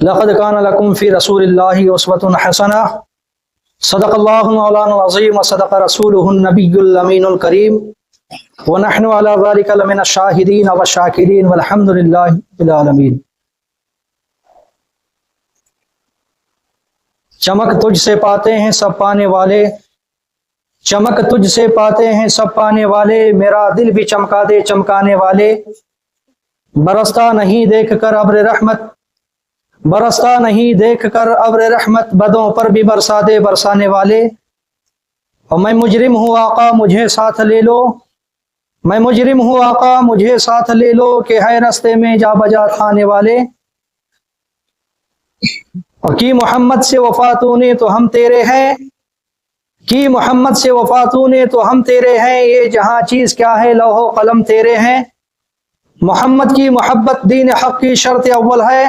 لقد كان لكم في رسول الله أسوة حسنة صدق الله مولانا العظيم وصدق رسوله النبي الأمين الكريم ونحن على ذلك لمن الشاهدين والشاكرين والحمد لله رب العالمين۔ چمک تجھ سے پاتے ہیں سب پانے والے، چمک تجھ سے پاتے ہیں سب پانے والے، میرا دل بھی چمکا دے چمکانے والے۔ برستا نہیں دیکھ کر ابر رحمت، برستا نہیں دیکھ کر ابر رحمت، بدوں پر بھی برسا دے برسانے والے۔ اور میں مجرم ہوں آقا مجھے ساتھ لے لو، میں مجرم ہوں آقا مجھے ساتھ لے لو، کہ ہے رستے میں جا بجا کھانے والے۔ اور کی محمد سے وفاتوں نے تو ہم تیرے ہیں، کی محمد سے وفاتوں نے تو ہم تیرے ہیں، یہ جہاں چیز کیا ہے لوح و قلم تیرے ہیں۔ محمد کی محبت دین حق کی شرط اول ہے،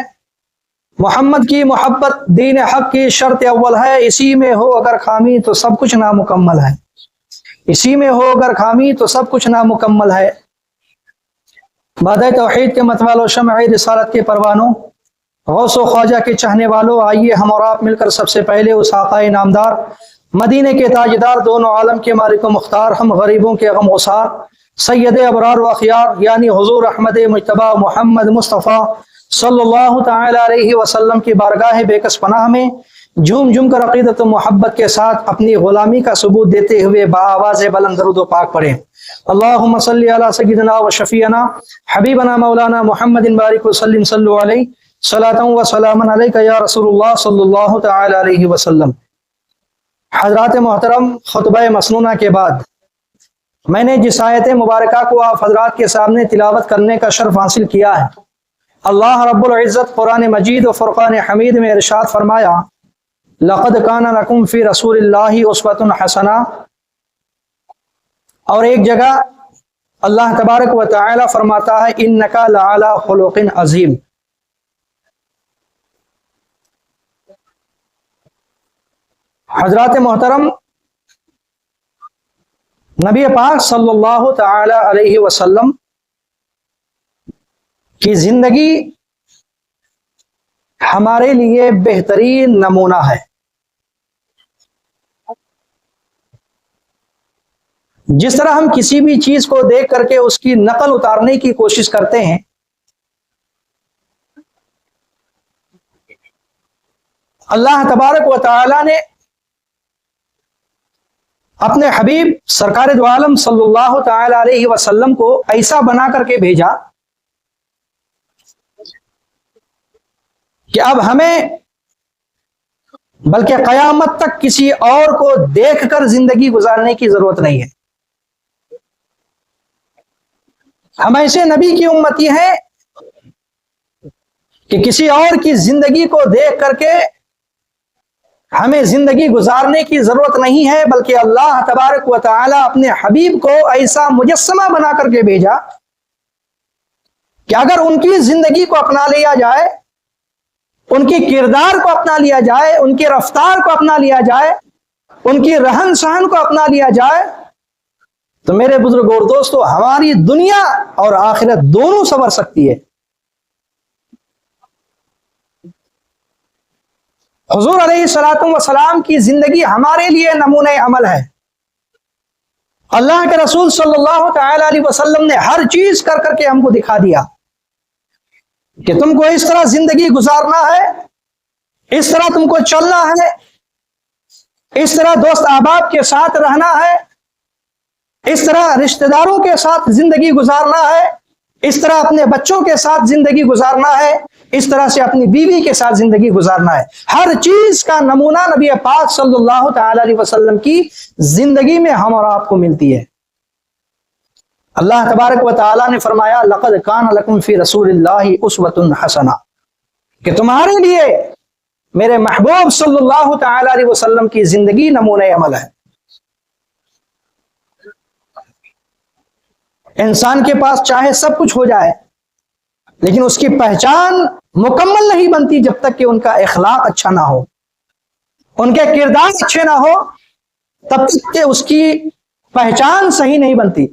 محمد کی محبت دین حق کی شرط اول ہے، اسی میں ہو اگر خامی تو سب کچھ نامکمل ہے، اسی میں ہو اگر خامی تو سب کچھ نامکمل ہے۔ بادہ توحید کے متوال و شمع رسالت کے پروانوں، غوث و خواجہ کے چاہنے والوں، آئیے ہم اور آپ مل کر سب سے پہلے اس آقا نامدار مدینے کے تاجدار دونوں عالم کے مالک و مختار، ہم غریبوں کے غم گسار، سید ابرار و اخیار یعنی حضور احمد مجتبی محمد مصطفیٰ صلی اللہ تعالی علیہ وسلم کی بارگاہ بے کس پناہ میں جھوم جھوم کر عقیدت و محبت کے ساتھ اپنی غلامی کا ثبوت دیتے ہوئے بآواز بلند درود و پاک پڑھیں۔ اللہم صلی علی سیدنا و شفیعنا حبیبنا مولانا محمد بارک وسلم صلو علیہ صلاۃ و سلاما علیک یا رسول اللہ صلی اللہ تعالی علیہ وسلم۔ حضرات محترم، خطبہ مسنونہ کے بعد میں نے جس آیت مبارکہ کو آپ حضرات کے سامنے تلاوت کرنے کا شرف حاصل کیا ہے، اللہ رب العزت قرآن مجید و فرقان حمید میں ارشاد فرمایا لقد کان لکم فی رسول اللہ اسوۃ حسنہ، اور ایک جگہ اللہ تبارک و تعالی فرماتا ہے انک لعلی خلق عظیم۔ حضرات محترم، نبی پاک صلی اللہ تعالی علیہ وسلم کی زندگی ہمارے لیے بہترین نمونہ ہے۔ جس طرح ہم کسی بھی چیز کو دیکھ کر کے اس کی نقل اتارنے کی کوشش کرتے ہیں، اللہ تبارک و تعالی نے اپنے حبیب سرکار دو عالم صلی اللہ تعالی علیہ وسلم کو ایسا بنا کر کے بھیجا کہ اب ہمیں بلکہ قیامت تک کسی اور کو دیکھ کر زندگی گزارنے کی ضرورت نہیں ہے۔ ہم ایسے نبی کی امتی ہیں کہ کسی اور کی زندگی کو دیکھ کر کے ہمیں زندگی گزارنے کی ضرورت نہیں ہے، بلکہ اللہ تبارک و تعالی اپنے حبیب کو ایسا مجسمہ بنا کر کے بھیجا کہ اگر ان کی زندگی کو اپنا لیا جائے، ان کی کردار کو اپنا لیا جائے، ان کی رفتار کو اپنا لیا جائے، ان کی رہن سہن کو اپنا لیا جائے، تو میرے بزرگ اور دوستو ہماری دنیا اور آخرت دونوں سنور سکتی ہے۔ حضور علیہ الصلوۃ والسلام کی زندگی ہمارے لیے نمونہ عمل ہے۔ اللہ کے رسول صلی اللہ تعالی علیہ وسلم نے ہر چیز کر کر کے ہم کو دکھا دیا کہ تم کو اس طرح زندگی گزارنا ہے، اس طرح تم کو چلنا ہے، اس طرح دوست احباب کے ساتھ رہنا ہے، اس طرح رشتہ داروں کے ساتھ زندگی گزارنا ہے، اس طرح اپنے بچوں کے ساتھ زندگی گزارنا ہے، اس طرح سے اپنی بیوی کے ساتھ زندگی گزارنا ہے۔ ہر چیز کا نمونہ نبی پاک صلی اللہ تعالی علیہ وسلم کی زندگی میں ہم اور آپ کو ملتی ہے۔ اللہ تبارک و تعالی نے فرمایا لقد کان لکم فی رسول اللہ اسوۃ حسنہ، کہ تمہارے لیے میرے محبوب صلی اللہ تعالی علیہ وسلم کی زندگی نمونہ عمل ہے۔ انسان کے پاس چاہے سب کچھ ہو جائے، لیکن اس کی پہچان مکمل نہیں بنتی جب تک کہ ان کا اخلاق اچھا نہ ہو، ان کے کردار اچھے نہ ہو، تب تک کہ اس کی پہچان صحیح نہیں بنتی۔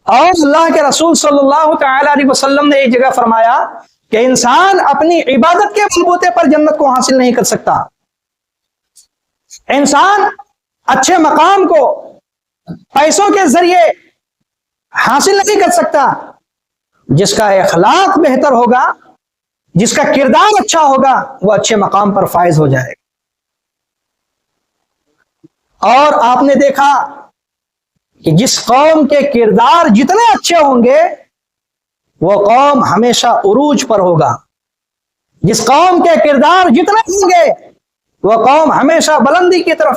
اور اللہ کے رسول صلی اللہ تعالی علیہ وسلم نے ایک جگہ فرمایا کہ انسان اپنی عبادت کے بلبوتے پر جنت کو حاصل نہیں کر سکتا، انسان اچھے مقام کو پیسوں کے ذریعے حاصل نہیں کر سکتا۔ جس کا اخلاق بہتر ہوگا، جس کا کردار اچھا ہوگا، وہ اچھے مقام پر فائز ہو جائے گا۔ اور آپ نے دیکھا کہ جس قوم کے کردار جتنے اچھے ہوں گے وہ قوم ہمیشہ عروج پر ہوگا، جس قوم کے کردار جتنے ہوں گے وہ قوم ہمیشہ بلندی کی طرف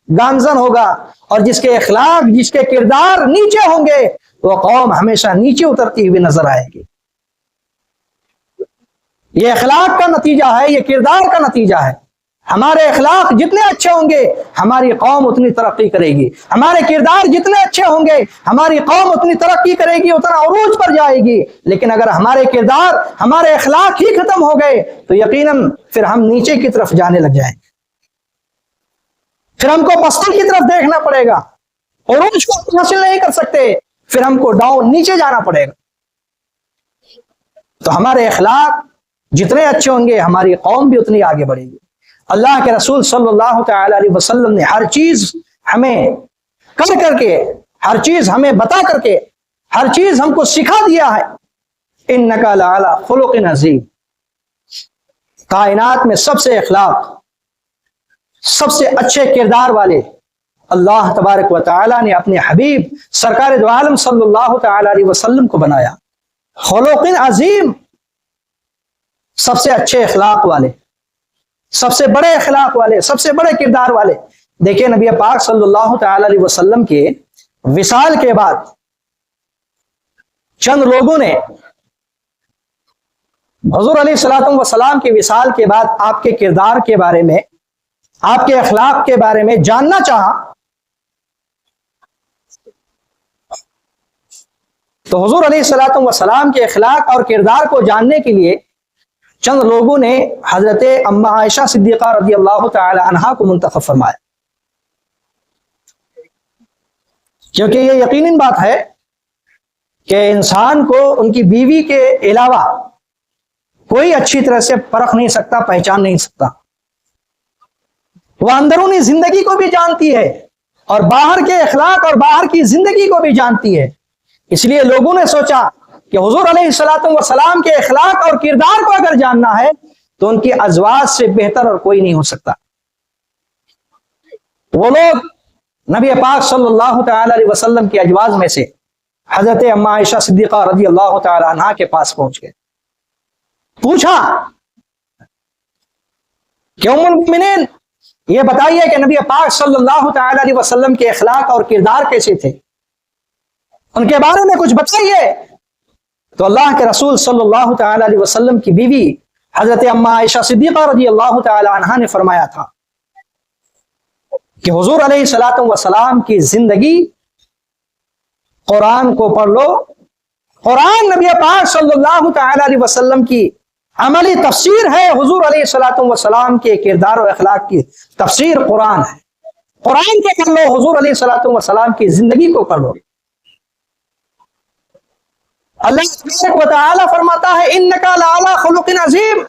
گامزن ہوگا، اور جس کے اخلاق، جس کے کردار نیچے ہوں گے وہ قوم ہمیشہ نیچے اترتی ہوئی نظر آئے گی۔ یہ اخلاق کا نتیجہ ہے، یہ کردار کا نتیجہ ہے۔ ہمارے اخلاق جتنے اچھے ہوں گے ہماری قوم اتنی ترقی کرے گی، ہمارے کردار جتنے اچھے ہوں گے ہماری قوم اتنی ترقی کرے گی، اتنا عروج پر جائے گی۔ لیکن اگر ہمارے کردار، ہمارے اخلاق ہی ختم ہو گئے تو یقیناً پھر ہم نیچے کی طرف جانے لگ جائیں گے، پھر ہم کو پستی کی طرف دیکھنا پڑے گا، عروج کو حاصل نہیں کر سکتے، پھر ہم کو ڈاؤن، نیچے جانا پڑے گا۔ تو ہمارے اخلاق جتنے اچھے ہوں گے ہماری قوم بھی اتنی آگے بڑھے گی۔ اللہ کے رسول صلی اللہ تعالی علیہ وسلم نے ہر چیز ہمیں کر کے، ہر چیز ہمیں بتا کر کے، ہر چیز ہم کو سکھا دیا ہے۔ انک لعلی خلق عظیم، کائنات میں سب سے اخلاق، سب سے اچھے کردار والے اللہ تبارک و تعالی نے اپنے حبیب سرکار دو عالم صلی اللہ تعالی علیہ وسلم کو بنایا۔ خلق عظیم، سب سے اچھے اخلاق والے، سب سے بڑے اخلاق والے، سب سے بڑے کردار والے۔ دیکھیں نبی پاک صلی اللہ تعالی علیہ وسلم کے وصال کے بعد چند لوگوں نے حضور علیہ الصلوۃ والسلام کے وصال کے بعد آپ کے کردار کے بارے میں، آپ کے اخلاق کے بارے میں جاننا چاہا۔ تو حضور علیہ الصلوۃ والسلام کے اخلاق اور کردار کو جاننے کے لیے چند لوگوں نے حضرت اما عائشہ صدیقہ رضی اللہ تعالی عنہا کو منتخب فرمایا، کیونکہ یہ یقینی بات ہے کہ انسان کو ان کی بیوی کے علاوہ کوئی اچھی طرح سے پرکھ نہیں سکتا، پہچان نہیں سکتا۔ وہ اندرونی زندگی کو بھی جانتی ہے اور باہر کے اخلاق اور باہر کی زندگی کو بھی جانتی ہے۔ اس لیے لوگوں نے سوچا کہ حضور علیہ الصلوۃ والسلام کے اخلاق اور کردار کو اگر جاننا ہے تو ان کی ازواج سے بہتر اور کوئی نہیں ہو سکتا۔ وہ لوگ نبی پاک صلی اللہ تعالی علیہ وسلم کی ازواج میں سے حضرت اما عائشہ صدیقہ رضی اللہ تعالی عنہا کے پاس پہنچ گئے، پوچھا کہ ام المؤمنین یہ بتائیے کہ نبی پاک صلی اللہ تعالی علیہ وسلم کے اخلاق اور کردار کیسے تھے، ان کے بارے میں کچھ بتائیے۔ تو اللہ کے رسول صلی اللہ تعالی علیہ وسلم کی بیوی حضرت اما عائشہ صدیقہ رضی اللہ تعالی عنہا نے فرمایا تھا کہ حضور علیہ الصلوۃ والسلام کی زندگی قرآن کو پڑھ لو، قرآن نبی پاک صلی اللہ تعالی علیہ وسلم کی عملی تفسیر ہے، حضور علیہ الصلوۃ والسلام کے کردار و اخلاق کی تفسیر قرآن ہے، قرآن کو پڑھ لو، حضور علیہ الصلوۃ والسلام کی زندگی کو پڑھ لو۔ اللہ تبارک و تعالی فرماتا ہے انک لعلی خلق عظیم،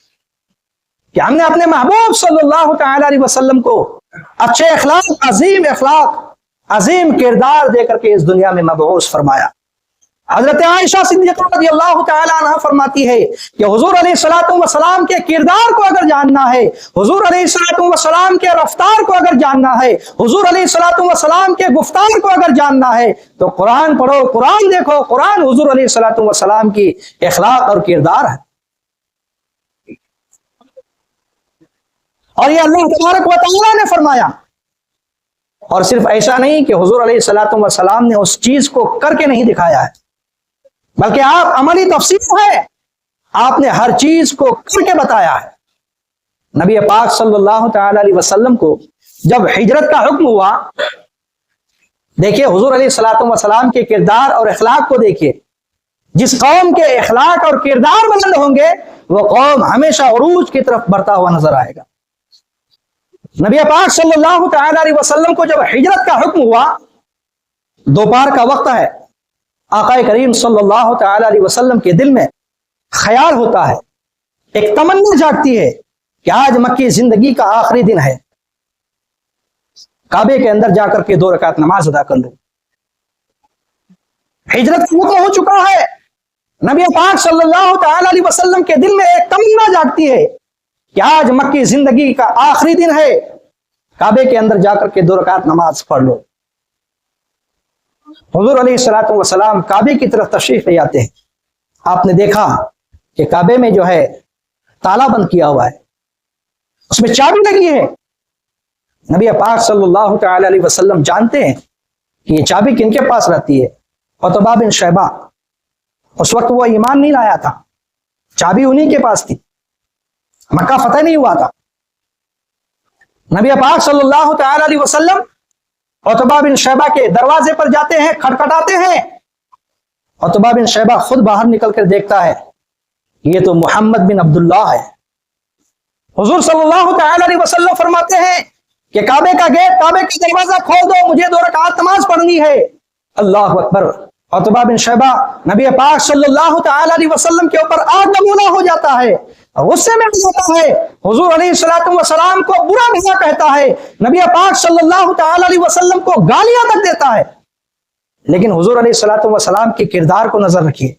کہ ہم نے اپنے محبوب صلی اللہ تعالی علیہ وسلم کو اچھے اخلاق، عظیم کردار دے کر کے اس دنیا میں مبعوث فرمایا۔ حضرت عائشہ صدیقہ رضی اللہ تعالی عنہا فرماتی ہے کہ حضور علیہ الصلوۃ والسلام کے کردار کو اگر جاننا ہے، حضور علیہ الصلوۃ والسلام کے رفتار کو اگر جاننا ہے، حضور علیہ الصلوۃ والسلام کے گفتار کو اگر جاننا ہے تو قرآن پڑھو، قرآن دیکھو، قرآن حضور علیہ الصلوۃ والسلام کی اخلاق اور کردار ہے۔ اور یہ اللہ تبارک و تعالی نے فرمایا۔ اور صرف ایسا نہیں کہ حضور علیہ الصلوۃ والسلام نے اس چیز کو کر کے نہیں دکھایا ہے، بلکہ آپ عملی تفسیر ہے، آپ نے ہر چیز کو کر کے بتایا ہے۔ نبی پاک صلی اللہ تعالی علیہ وسلم کو جب ہجرت کا حکم ہوا، دیکھیے حضور علیہ الصلوۃ والسلام کے کردار اور اخلاق کو دیکھیے، جس قوم کے اخلاق اور کردار بلند ہوں گے وہ قوم ہمیشہ عروج کی طرف بڑھتا ہوا نظر آئے گا۔ نبی پاک صلی اللہ تعالی علیہ وسلم کو جب ہجرت کا حکم ہوا، دوپہر کا وقت ہے، آقا کریم صلی اللہ تعالی علیہ وسلم کے دل میں خیال ہوتا ہے ایک تمنا جاگتی ہے کہ آج مکی زندگی کا آخری دن ہے، کعبے کے اندر جا کر کے 2 رکعت نماز ادا کر لوں۔ ہجرت کا وقت ہو چکا ہے، نبی پاک صلی اللہ تعالی علیہ وسلم کے دل میں ایک تمنا جاگتی ہے کہ آج مکی زندگی کا آخری دن ہے، کعبے کے اندر جا کر کے 2 رکعت نماز پڑھ لو۔ حضور علیہ الصلوۃ والسلام کعبے کی طرف تشریف لے آتے ہیں۔ آپ نے دیکھا کہ کعبے میں جو ہے تالا بند کیا ہوا ہے، اس میں چابی لگی ہے۔ نبی پاک صلی اللہ تعالی علیہ وسلم جانتے ہیں کہ یہ چابی کن کے پاس رہتی ہے؟ عتبہ بن شیبہ۔ اس وقت وہ ایمان نہیں لایا تھا، چابی انہی کے پاس تھی، مکہ فتح نہیں ہوا تھا۔ نبی پاک صلی اللہ تعالی علیہ وسلم عتبہ بن شیبہ کے دروازے پر جاتے ہیں، کھٹکھٹاتے ہیں۔ عتبہ بن شیبہ خود باہر نکل کر دیکھتا ہے، یہ تو محمد بن عبداللہ ہے۔ حضور صلی اللہ تعالی علیہ وسلم فرماتے ہیں کہ کعبے کا گیٹ، کعبے کا دروازہ کھول دو، مجھے 2 رکعت نماز پڑھنی ہے۔ اللہ اکبر۔ عتبہ بن شیبہ نبی پاک صلی اللہ تعالی علیہ وسلم کے اوپر آگ بگولا ہو جاتا ہے، غصے میں آ جاتا ہے، حضور علیہ الصلوۃ والسلام کو برا بھلا کہتا ہے، نبی پاک صلی اللہ تعالی علیہ وسلم کو گالیاں تک دیتا ہے۔ لیکن حضور علیہ الصلوۃ والسلام کے کردار کو نظر رکھیے،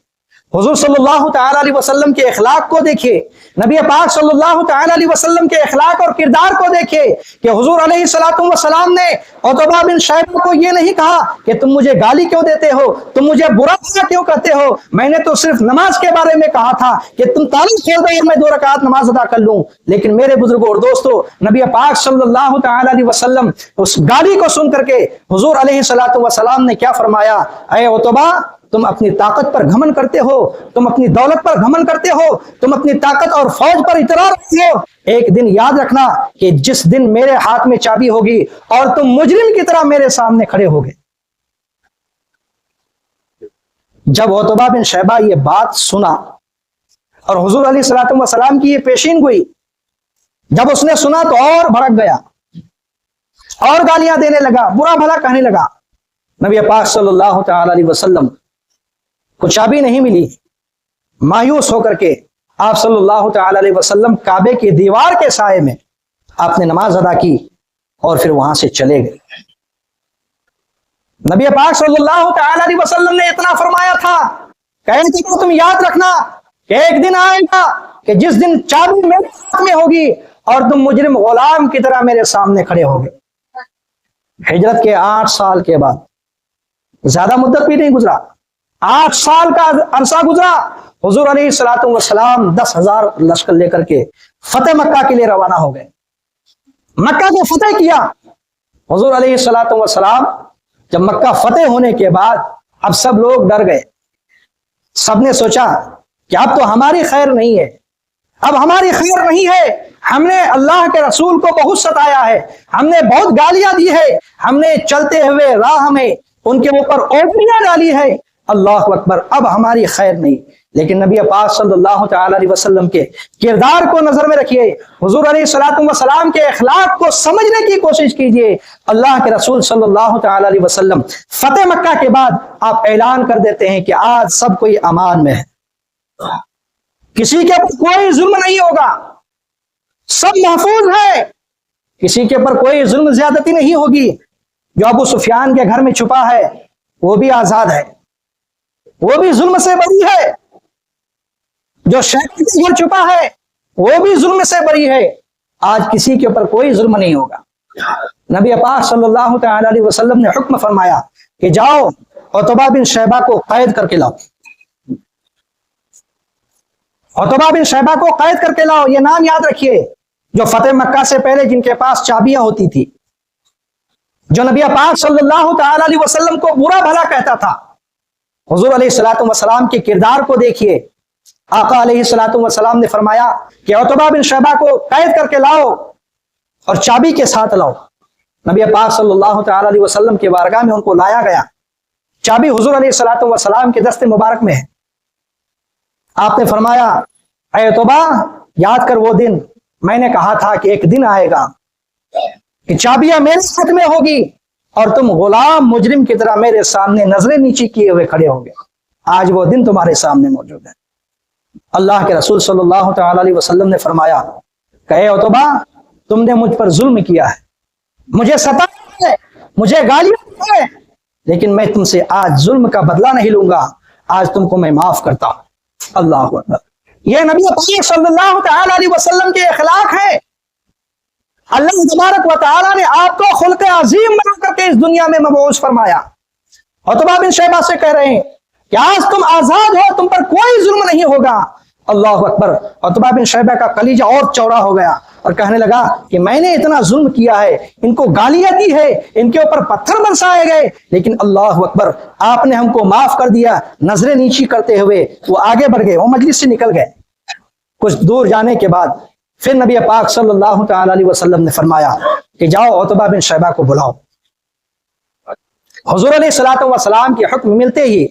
حضور صلی اللہ تعالی علیہ وسلم کے اخلاق کو دیکھیے، نبی پاک صلی اللہ تعالی علیہ وسلم کے اخلاق اور کردار کو دیکھیے کہ حضور علیہ الصلوۃ والسلام نے عتبہ بن شیبہ کو یہ نہیں کہا کہ تم مجھے گالی کیوں دیتے ہو، تم مجھے برا بھلا کیوں کہتے ہو، میں نے تو صرف نماز کے بارے میں کہا تھا کہ تم تالا کھول دو اور میں 2 رکعت نماز ادا کر لوں۔ لیکن میرے بزرگوں اور دوستو، نبی پاک صلی اللہ تعالی علیہ وسلم اس گالی کو سن کر کے حضور علیہ الصلوۃ والسلام نے کیا فرمایا؟ اے عتبہ، تم اپنی طاقت پر گھمنڈ کرتے ہو، تم اپنی دولت پر گھمنڈ کرتے ہو، تم اپنی طاقت اور فوج پر اطراء رکھتے ہو۔ ایک دن یاد رکھنا کہ جس دن میرے ہاتھ میں چابی ہوگی اور تم مجرم کی طرح میرے سامنے کھڑے ہوگے۔ جب عتبہ بن شیبہ یہ بات سنا اور حضور علیہ الصلوۃ والسلام کی یہ پیشین گوئی، جب اس نے سنا تو اور بھڑک گیا اور گالیاں دینے لگا، برا بھلا کہنے لگا۔ نبی پاک صلی اللہ تعالی علیہ وسلم کو چابی نہیں ملی، مایوس ہو کر کے آپ صلی اللہ تعالی علیہ وسلم کعبے کی دیوار کے سائے میں آپ نے نماز ادا کی اور پھر وہاں سے چلے گئے۔ نبی پاک صلی اللہ تعالی علیہ وسلم نے اتنا فرمایا تھا، کہنے کو تم یاد رکھنا کہ ایک دن آئے گا کہ جس دن چابی میرے ہاتھ میں ہوگی اور تم مجرم غلام کی طرح میرے سامنے کھڑے ہوگے۔ ہجرت کے 8 سال کے بعد، زیادہ مدت بھی نہیں گزرا، 8 سال کا عرصہ گزرا، حضور علیہ الصلوۃ والسلام 10,000 لشکر لے کر کے فتح مکہ کے لیے روانہ ہو گئے۔ مکہ کو فتح کیا حضور علیہ الصلوۃ والسلام۔ جب مکہ فتح ہونے کے بعد اب سب لوگ ڈر گئے، سب نے سوچا کہ اب تو ہماری خیر نہیں ہے، اب ہماری خیر نہیں ہے، ہم نے اللہ کے رسول کو بہت ستایا ہے، ہم نے بہت گالیاں دی ہے، ہم نے چلتے ہوئے راہ میں ان کے اوپر اوپریاں ڈالی ہے، اللہ اکبر، اب ہماری خیر نہیں۔ لیکن نبی پاک صلی اللہ تعالی علیہ وسلم کے کردار کو نظر میں رکھیے، حضور علیہ الصلوۃ والسلام کے اخلاق کو سمجھنے کی کوشش کیجئے۔ اللہ کے رسول صلی اللہ تعالی علیہ وسلم فتح مکہ کے بعد آپ اعلان کر دیتے ہیں کہ آج سب کوئی امان میں ہے، کسی کے اوپر کوئی ظلم نہیں ہوگا، سب محفوظ ہے، کسی کے اوپر کوئی ظلم زیادتی نہیں ہوگی۔ جو ابو سفیان کے گھر میں چھپا ہے وہ بھی آزاد ہے، وہ بھی ظلم سے بری ہے، جو شیطان کے گھر چھپا ہے وہ بھی ظلم سے بری ہے۔ آج کسی کے اوپر کوئی ظلم نہیں ہوگا۔ نبی پاک صلی اللہ تعالی علیہ وسلم نے حکم فرمایا کہ جاؤ عتبہ بن شیبہ کو قید کر کے لاؤ، عتبہ بن شیبہ کو قید کر کے لاؤ۔ یہ نام یاد رکھیے، جو فتح مکہ سے پہلے جن کے پاس چابیاں ہوتی تھی، جو نبی پاک صلی اللہ تعالی علیہ وسلم کو برا بھلا کہتا تھا۔ حضور علیہ الصلوۃ والسلام کے کردار کو دیکھیے، آقا علیہ الصلوۃ والسلام نے فرمایا کہ عتبہ بن شیبہ کو قید کر کے لاؤ اور چابی کے ساتھ لاؤ۔ نبی پاک صلی اللہ تعالی علیہ وسلم کے بارگاہ میں ان کو لایا گیا، چابی حضور علیہ الصلوۃ والسلام کے دست مبارک میں ہے۔ آپ نے فرمایا اے عتبہ، یاد کر وہ دن، میں نے کہا تھا کہ ایک دن آئے گا کہ چابیاں میرے ہاتھ میں ہوگی اور تم غلام مجرم کی طرح میرے سامنے نظریں نیچی کیے ہوئے کھڑے ہوگے۔ آج وہ دن تمہارے سامنے موجود ہے۔ اللہ کے رسول صلی اللہ تعالی علیہ وسلم نے فرمایا کہ اے عتبہ تم نے مجھ پر ظلم کیا ہے, مجھے ستایا ہے, مجھے گالیاں دی ہے, لیکن میں تم سے آج ظلم کا بدلہ نہیں لوں گا, آج تم کو میں معاف کرتا ہوں. اللہ اکبر. یہ نبی پاک صلی اللہ تعالی علیہ وسلم کے اخلاق ہیں. اللہ تبارک و تعالی نے آپ کو خلق عظیم بنا کر کے اس دنیا میں مبعوث فرمایا. عتبہ بن شیبہ سے کہہ رہے ہیں کہ آج تم آزاد ہو, تم پر کوئی ظلم نہیں ہوگا. اللہ اکبر. عتبہ بن شیبہ کا کلیجہ اور چوڑا ہو گیا اور کہنے لگا کہ میں نے اتنا ظلم کیا ہے, ان کو گالیاں دی ہے, ان کے اوپر پتھر برسائے گئے, لیکن اللہ اکبر آپ نے ہم کو معاف کر دیا. نظریں نیچی کرتے ہوئے وہ آگے بڑھ گئے, وہ مجلس سے نکل گئے. کچھ دور جانے کے بعد پھر نبی پاک صلی اللہ تعالی علیہ وسلم نے فرمایا کہ جاؤ عتبہ بن شیبہ کو بلاؤ. حضور علیہ الصلوۃ والسلام کے حکم ملتے ہی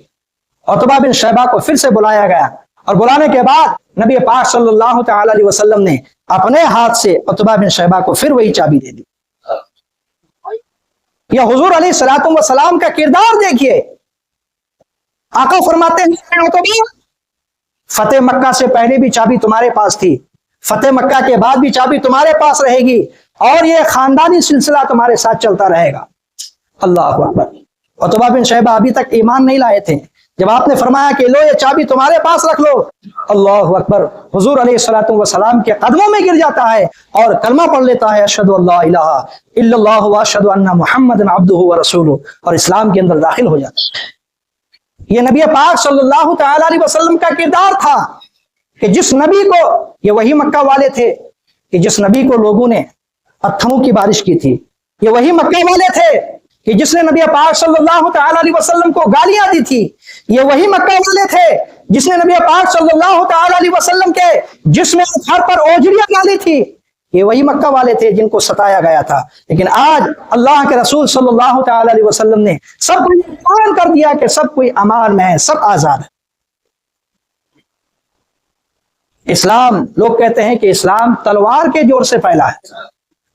عتبہ بن شیبہ کو پھر سے بلایا گیا, اور بلانے کے بعد نبی پاک صلی اللہ تعالی علیہ وسلم نے اپنے ہاتھ سے عتبہ بن شیبہ کو پھر وہی چابی دے دی. یہ حضور علیہ الصلوۃ والسلام کا کردار دیکھیے. آقا فرماتے ہیں عتبہ فتح مکہ سے پہلے بھی چابی تمہارے پاس تھی, فتح مکہ کے بعد بھی چابی تمہارے پاس رہے گی, اور یہ خاندانی سلسلہ تمہارے ساتھ چلتا رہے گا. اللہ اکبر. عتبہ بن شیبہ ابھی تک ایمان نہیں لائے تھے. جب آپ نے فرمایا کہ لو یہ چابی تمہارے پاس رکھ لو, اللہ اکبر, حضور علیہ الصلوۃ والسلام کے قدموں میں گر جاتا ہے اور کلمہ پڑھ لیتا ہے اشہد ان لا الہ الا اللہ واشہد ان محمد عبدہ ورسولہ, اور اسلام کے اندر داخل ہو جاتا ہے. یہ نبی پاک صلی اللہ تعالی علیہ وسلم کا کردار تھا کہ جس نبی کو, یہ وہی مکہ والے تھے کہ جس نبی کو لوگوں نے پتھروں کی بارش کی تھی, یہ وہی مکہ والے تھے کہ جس نے نبی پاک صلی اللہ تعالی علیہ وسلم کو گالیاں دی تھی, یہ وہی مکہ والے تھے جس نے نبی پاک صلی اللہ تعالی علیہ وسلم کے جسم سر پر اوجڑیاں ڈالی تھی, یہ وہی مکہ والے تھے جن کو ستایا گیا تھا. لیکن آج اللہ کے رسول صلی اللہ تعالی علیہ وسلم نے سب کو اعلان کر دیا کہ سب کوئی امان میں ہے, سب آزاد ہے. اسلام, لوگ کہتے ہیں کہ اسلام تلوار کے زور سے پھیلا ہے.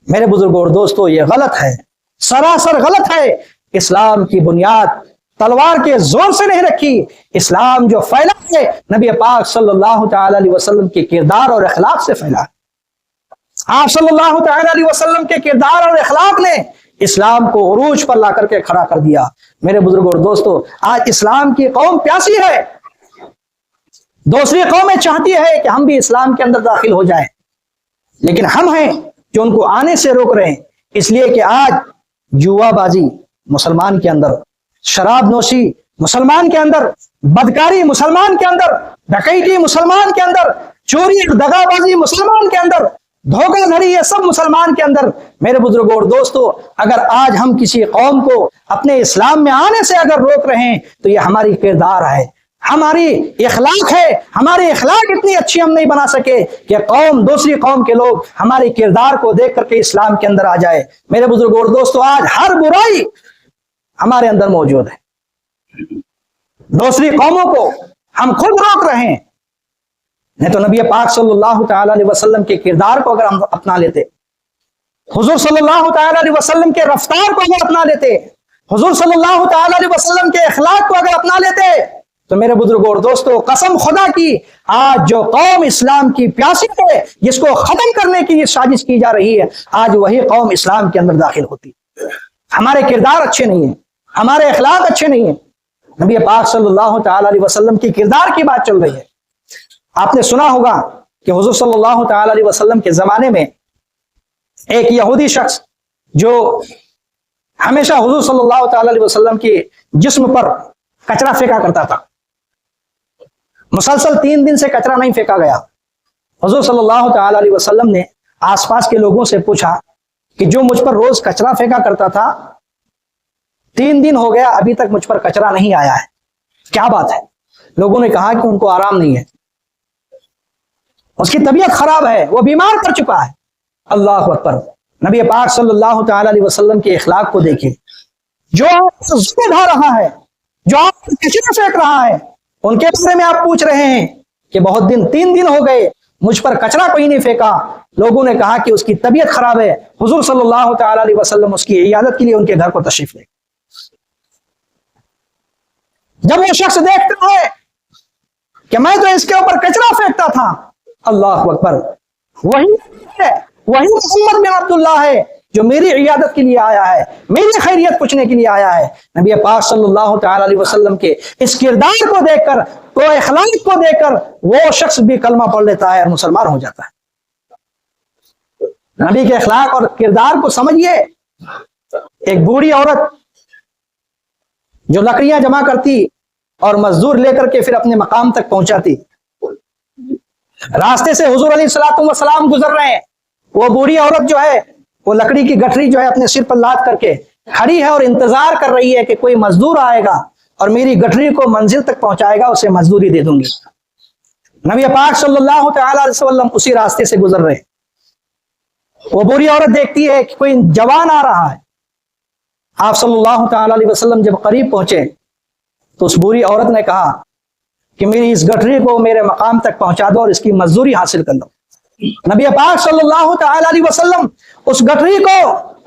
میرے بزرگوں اور دوستوں یہ غلط ہے, سراسر غلط ہے. اسلام کی بنیاد تلوار کے زور سے نہیں رکھی. اسلام جو پھیلا ہے نبی پاک صلی اللہ تعالی علیہ وسلم کے کردار اور اخلاق سے پھیلا ہے. آپ صلی اللہ تعالی علیہ وسلم کے کردار اور اخلاق نے اسلام کو عروج پر لا کر کے کھڑا کر دیا. میرے بزرگوں اور دوستوں, آج اسلام کی قوم پیاسی ہے, دوسری قومیں چاہتی ہے کہ ہم بھی اسلام کے اندر داخل ہو جائیں, لیکن ہم ہیں جو ان کو آنے سے روک رہے ہیں. اس لیے کہ آج جوا بازی مسلمان کے اندر, شراب نوشی مسلمان کے اندر, بدکاری مسلمان کے اندر, ڈکیتی مسلمان کے اندر, چوری دغا بازی مسلمان کے اندر, دھوکہ دھڑی یہ سب مسلمان کے اندر. میرے بزرگوں اور دوستوں, اگر آج ہم کسی قوم کو اپنے اسلام میں آنے سے اگر روک رہے ہیں تو یہ ہماری کردار ہے, ہماری اخلاق ہے. ہماری اخلاق اتنی اچھی ہم نہیں بنا سکے کہ قوم, دوسری قوم کے لوگ ہمارے کردار کو دیکھ کر کے اسلام کے اندر آ جائے. میرے بزرگوں اور دوستوں, آج ہر برائی ہمارے اندر موجود ہے. دوسری قوموں کو ہم خود روک رہے ہیں. نہیں تو نبی پاک صلی اللہ تعالی علیہ وسلم کے کردار کو اگر ہم اپنا لیتے, حضور صلی اللہ تعالی علیہ وسلم کے رفتار کو اگر اپنا لیتے, حضور صلی اللہ تعالی علیہ وسلم کے اخلاق کو اگر اپنا لیتے, تو میرے بزرگوں اور دوستوں, قسم خدا کی, آج جو قوم اسلام کی پیاسی ہے, جس کو ختم کرنے کی سازش کی جا رہی ہے, آج وہی قوم اسلام کے اندر داخل ہوتی. ہمارے کردار اچھے نہیں ہیں, ہمارے اخلاق اچھے نہیں ہیں. نبی پاک صلی اللہ تعالی علیہ وسلم کی کردار کی بات چل رہی ہے. آپ نے سنا ہوگا کہ حضور صلی اللہ تعالی علیہ وسلم کے زمانے میں ایک یہودی شخص جو ہمیشہ حضور صلی اللہ تعالی علیہ وسلم کے جسم پر کچرا پھینکا کرتا تھا. مسلسل 3 دن سے کچرا نہیں پھینکا گیا. حضور صلی اللہ تعالی علیہ وسلم نے آس پاس کے لوگوں سے پوچھا کہ جو مجھ پر روز کچرا پھینکا کرتا تھا, 3 دن ہو گیا ابھی تک مجھ پر کچرا نہیں آیا ہے, کیا بات ہے؟ لوگوں نے کہا کہ ان کو آرام نہیں ہے, اس کی طبیعت خراب ہے, وہ بیمار پڑ چکا ہے. اللہ اکبر. نبی پاک صلی اللہ تعالی علیہ وسلم کے اخلاق کو دیکھیں. جو آپ ظلم ڈھا رہا ہے, جو آپ کچرا پھینک رہا ہے, ان کے بارے میں آپ پوچھ رہے ہیں کہ بہت 3 دن ہو گئے مجھ پر کچرا کوئی نہیں پھینکا. لوگوں نے کہا کہ اس کی طبیعت خراب ہے. حضور صلی اللہ تعالی علیہ وسلم اس کی عیادت کے لیے ان کے گھر کو تشریف لے. جب وہ شخص دیکھتا ہے کہ میں تو اس کے اوپر کچرا پھینکتا تھا. اللہ اکبر. وہی ہے، وہی محمد بن عبداللہ ہے جو میری عیادت کے لیے آیا ہے، میری خیریت پوچھنے کے لیے آیا ہے. نبی پاک صلی اللہ تعالی علیہ وسلم کے اس کردار کو دیکھ کر، تو اخلاق کو دیکھ کر وہ شخص بھی کلمہ پڑھ لیتا ہے اور مسلمان ہو جاتا ہے. نبی کے اخلاق اور کردار کو سمجھیے. ایک بوڑھی عورت جو لکڑیاں جمع کرتی اور مزدور لے کر کے پھر اپنے مقام تک پہنچاتی، راستے سے حضور علیہ الصلوۃ والسلام گزر رہے ہیں. وہ بوڑھی عورت جو ہے وہ لکڑی کی گٹھری جو ہے اپنے سر پر لاد کر کے کھڑی ہے اور انتظار کر رہی ہے کہ کوئی مزدور آئے گا اور میری گٹھری کو منزل تک پہنچائے گا، اسے مزدوری دے دوں گی. نبی پاک صلی اللہ تعالی علیہ وسلم اسی راستے سے گزر رہے. وہ بوڑھی عورت دیکھتی ہے کہ کوئی جوان آ رہا ہے. آپ صلی اللہ تعالی علیہ وسلم جب قریب پہنچے تو اس بوڑھی عورت نے کہا کہ میری اس گٹھری کو میرے مقام تک پہنچا دو اور اس کی مزدوری حاصل کر لو. نبی پاک صلی اللہ تعالی علیہ وسلم اس گٹھری کو،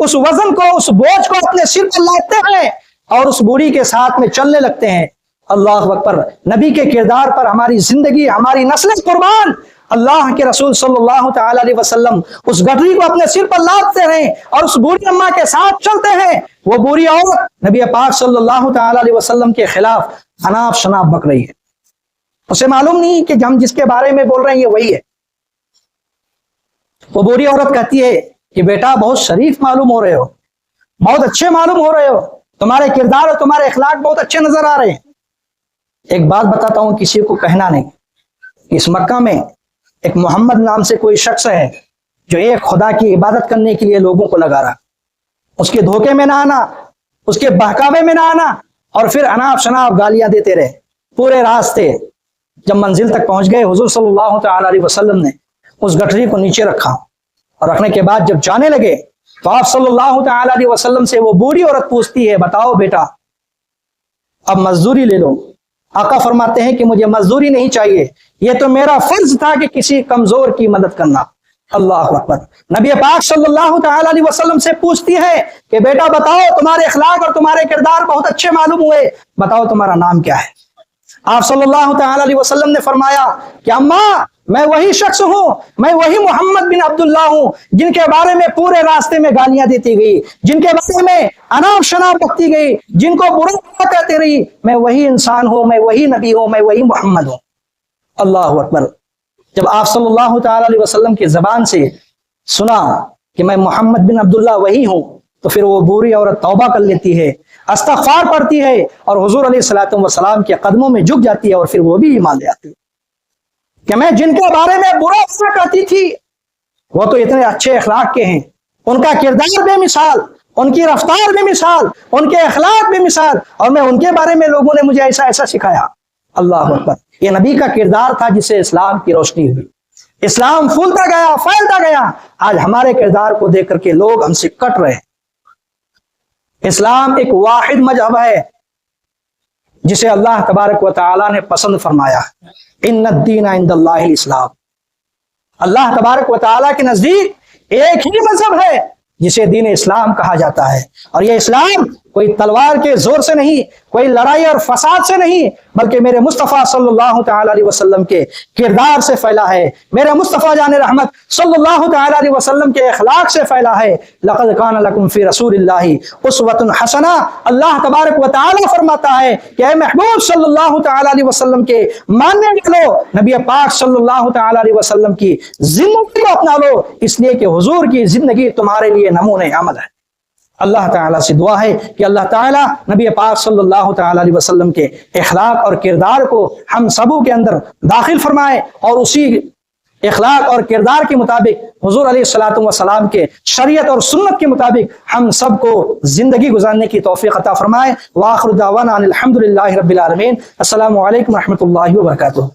اس وزن کو، اس بوجھ کو اپنے سر پر لاتے ہیں اور اس بوڑھی کے ساتھ میں چلنے لگتے ہیں. اللہ اکبر. نبی کے کردار پر ہماری زندگی، ہماری نسلیں قربان. اللہ کے رسول صلی اللہ تعالی علیہ وسلم اس گٹھری کو اپنے سر پر لادتے ہیں اور اس بوڑھی اماں کے ساتھ چلتے ہیں. وہ بوڑھی عورت نبی پاک صلی اللہ تعالی علیہ وسلم کے خلاف اناپ شناپ بک رہی ہے. اسے معلوم نہیں کہ ہم جس کے بارے میں بول رہے ہیں یہ وہی ہے. وہ بوڑھی عورت کہتی ہے کہ بیٹا بہت شریف معلوم ہو رہے ہو، بہت اچھے معلوم ہو رہے ہو، تمہارے کردار اور تمہارے اخلاق بہت اچھے نظر آ رہے ہیں. ایک بات بتاتا ہوں، کسی کو کہنا نہیں. اس مکہ میں ایک محمد نام سے کوئی شخص ہے جو ایک خدا کی عبادت کرنے کے لیے لوگوں کو لگا رہا. اس کے دھوکے میں نہ آنا، اس کے بہکاوے میں نہ آنا اور پھر اناپ شناپ گالیاں دیتے رہے. پورے راستے جب منزل تک پہنچ گئے، حضور صلی اللہ تعالی علیہ وسلم نے اس گٹھری کو نیچے رکھا اور رکھنے کے بعد جب جانے لگے تو آپ صلی اللہ تعالی علیہ وسلم سے وہ بوڑھی عورت پوچھتی ہے، بتاؤ بیٹا اب مزدوری لے لو. آقا فرماتے ہیں کہ مجھے مزدوری نہیں چاہیے، یہ تو میرا فرض تھا کہ کسی کمزور کی مدد کرنا. اللہ اکبر. نبی پاک صلی اللہ تعالی علیہ وسلم سے پوچھتی ہے کہ بیٹا بتاؤ، تمہارے اخلاق اور تمہارے کردار بہت اچھے معلوم ہوئے، بتاؤ تمہارا نام کیا ہے. آپ صلی اللہ تعالی علیہ وسلم نے فرمایا کہ اماں میں وہی شخص ہوں، میں وہی محمد بن عبداللہ ہوں جن کے بارے میں پورے راستے میں گالیاں دیتی گئی، جن کے بارے میں اناپ شناپ بکتی گئی، جن کو برا کہتے رہی. میں وہی انسان ہوں، میں وہی نبی ہوں، میں وہی محمد ہوں. اللہ اکبر. جب آپ صلی اللہ تعالی علیہ وسلم کی زبان سے سنا کہ میں محمد بن عبداللہ وہی ہوں تو پھر وہ بوڑھی عورت توبہ کر لیتی ہے، استغفار پڑھتی ہے اور حضور علیہ الصلوۃ والسلام کے قدموں میں جھک جاتی ہے اور پھر وہ بھی ایمان لے آتی ہے کہ میں جن کے بارے میں برا کہتی تھی وہ تو اتنے اچھے اخلاق کے ہیں، ان کا کردار بے مثال، ان کی رفتار بے مثال، ان کے اخلاق بے مثال، اور میں ان کے بارے میں لوگوں نے مجھے ایسا ایسا سکھایا. اللہ اکبر. یہ نبی کا کردار تھا جس سے اسلام کی روشنی ہوئی، اسلام پھولتا گیا، پھیلتا گیا. آج ہمارے کردار کو دیکھ کر کے لوگ ہم سے کٹ رہے ہیں. اسلام ایک واحد مذہب ہے جسے اللہ تبارک و تعالی نے پسند فرمایا. ان الدین عند اللہ الاسلام. اللہ تبارک و تعالی کے نزدیک ایک ہی مذہب ہے جسے دین اسلام کہا جاتا ہے، اور یہ اسلام کوئی تلوار کے زور سے نہیں، کوئی لڑائی اور فساد سے نہیں، بلکہ میرے مصطفیٰ صلی اللہ تعالی علیہ وسلم کے کردار سے پھیلا ہے، میرے مصطفیٰ جان رحمت صلی اللہ تعالی علیہ وسلم کے اخلاق سے پھیلا ہے. لقد کان لکم فی رسول اللہ اسوۃ حسنہ. اللہ تبارک و تعالی فرماتا ہے کہ اے محبوب صلی اللہ تعالی علیہ وسلم کے ماننے والو، نبی پاک صلی اللہ تعالی علیہ وسلم کی زندگی کو اپنا لو، اس لیے کہ حضور کی زندگی تمہارے لیے نمونہ عمل ہے. اللہ تعالیٰ سے دعا ہے کہ اللہ تعالیٰ نبی پاک صلی اللہ تعالی علیہ وسلم کے اخلاق اور کردار کو ہم سبوں کے اندر داخل فرمائے اور اسی اخلاق اور کردار کے مطابق حضور علیہ الصلوۃ والسلام کے شریعت اور سنت کے مطابق ہم سب کو زندگی گزارنے کی توفیق عطا فرمائے. وآخر دعوانا ان الحمد للہ رب العالمین. السلام علیکم ورحمۃ اللہ وبرکاتہ.